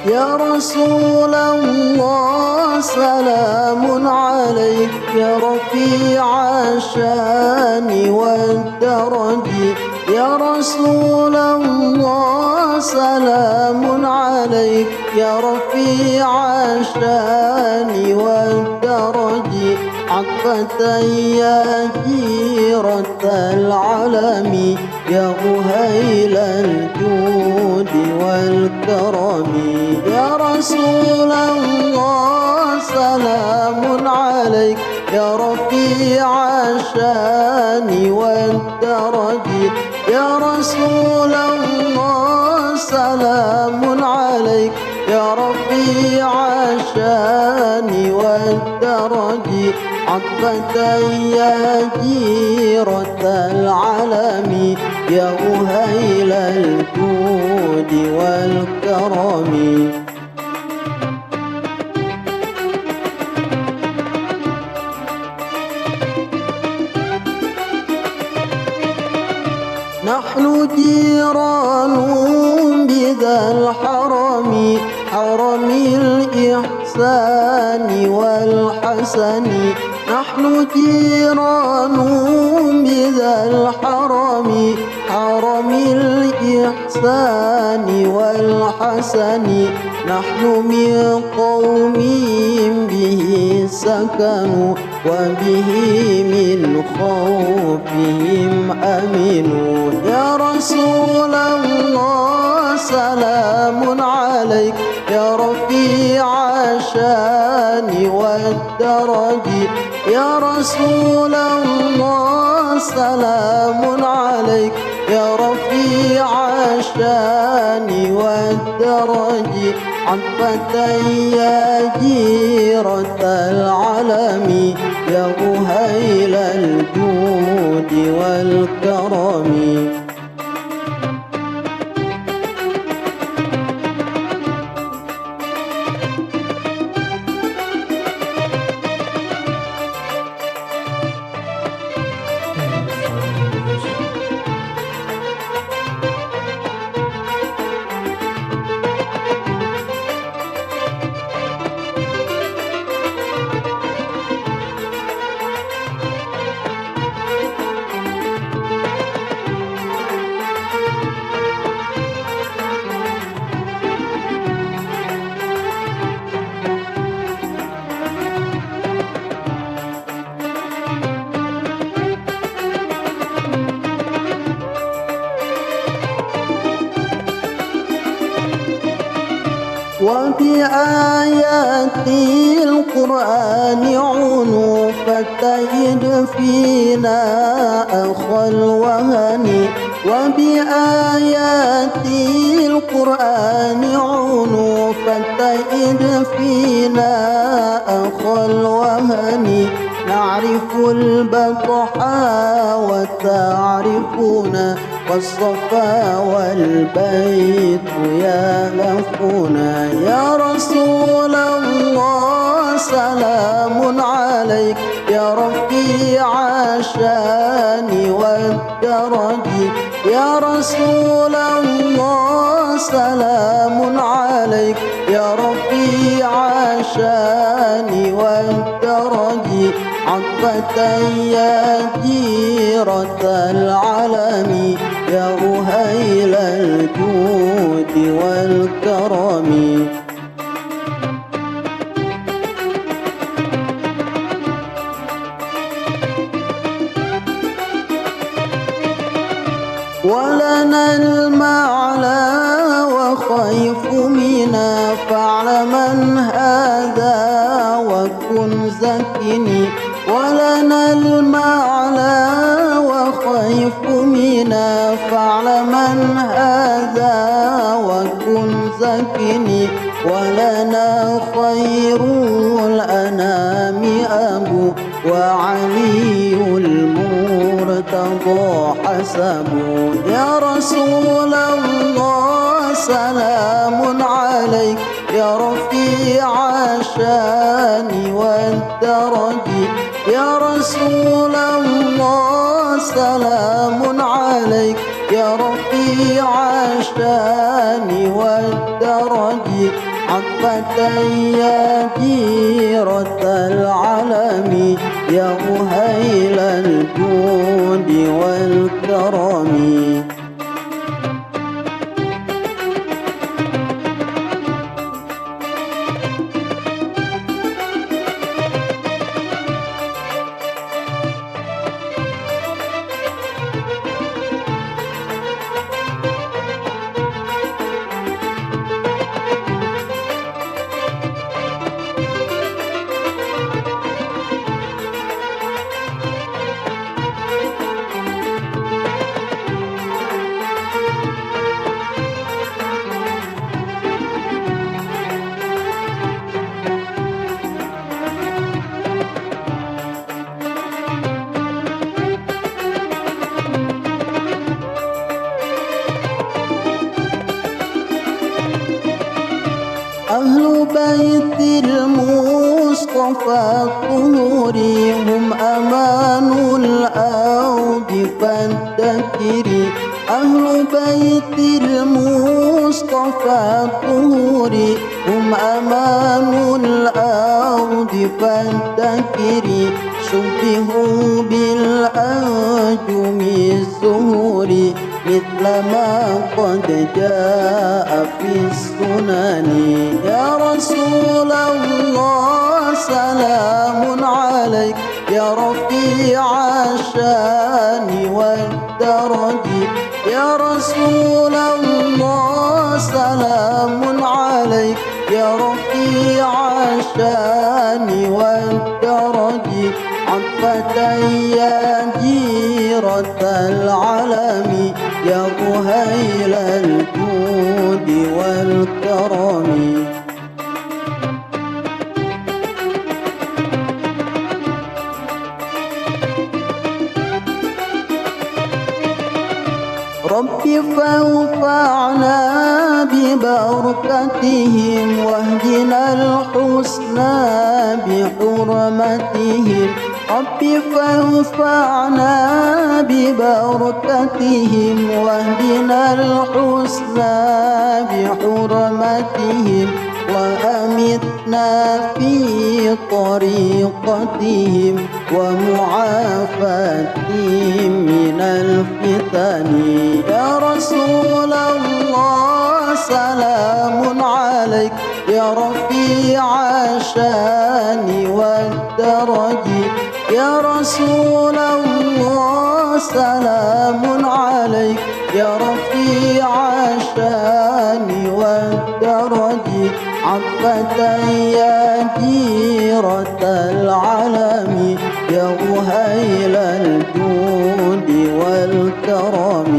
يا رسول الله سلام عليك يا رفيع الشان والدرج. يا رسول الله سلام عليك يا رفيع الشان والدرج. عطفة يا جيرة العالم يا أهيل الجود والكرم. يا رسول الله سلام عليك يا رفيع الشان والدرج. يا رسول الله سلام عليك يا رفيع الشان والدرج. عطفة يا جيرة العالم يا أهيل الجود والكرم. نحن جيران بذا الحرم حرم الإحسان والحسن. نحن جيران بذا الحرم حرم الإحسان والحسن. نحن من قوم به سكنوا وبه من خوفهم أمنوا. يا رسول الله سلام عليك يا رفيع الشان والدرج. يا رسول الله سلام عليك يا رفيع الشان والدرج. عطفة يا جيرة العالم يا أهيل الجود والكرم. وبآيات القرآن عنوف التيد فينا أخا الوهن. وبآيات القرآن عنوف التيد فينا أخا الوهن. نعرف البطحاء وتعرفنا والصفا والبيت يالفنا. يا رسول الله سلام عليك يا رفيع الشان والدرج. يا رسول الله سلام عليك يا رفيع الشان والدرج. عطفة يا جيرة العالم يا أهيل الجود والكرم. ولنا المعلى وخيف منا فاعلمن هذا وكن زكني. ولنا المعلى وخيف منا فاعلمن هذا وكن زكني. ولنا خير الأنام أبو وعلي المرتضى حسب. يا رسول الله سلام عليك يا رفيع الشان والدرج. يا رسول الله سلام عليك يا رفيع الشان والدرج. عطفة يا جيرة العلم يا أهيل الجود والكرم. أهل بيت المصطفى الطهور هم أمان الأرض فادكري. أهل بيت المصطفى الطهور هم أمان الأرض فادكري. شبهوا بالأنجم الزهور مثل ما قد جاء في السنن. يا رسول الله سلام عليك يا رفيع الشان والدرج. يا رسول الله سلام عليك يا رفيع الشان والدرج. عطفة يا جيرة العلم يا أهيل الجود والكرم. رب فانفعنا ببركتهم واهدنا الحسنى بحرمتهم. رب فانفعنا ببركتهم واهدنا الحسنى بحرمتهم. وأمتنا في طريقتهم ومعافاتهم من الفتن. يا رسول الله سلام عليك يا رفيع الشان والدرج. يا رسول الله سلام عليك يا رفيع الشان والدرج. عطفة يا جيرة العلم يا أهيل الجود والكرم.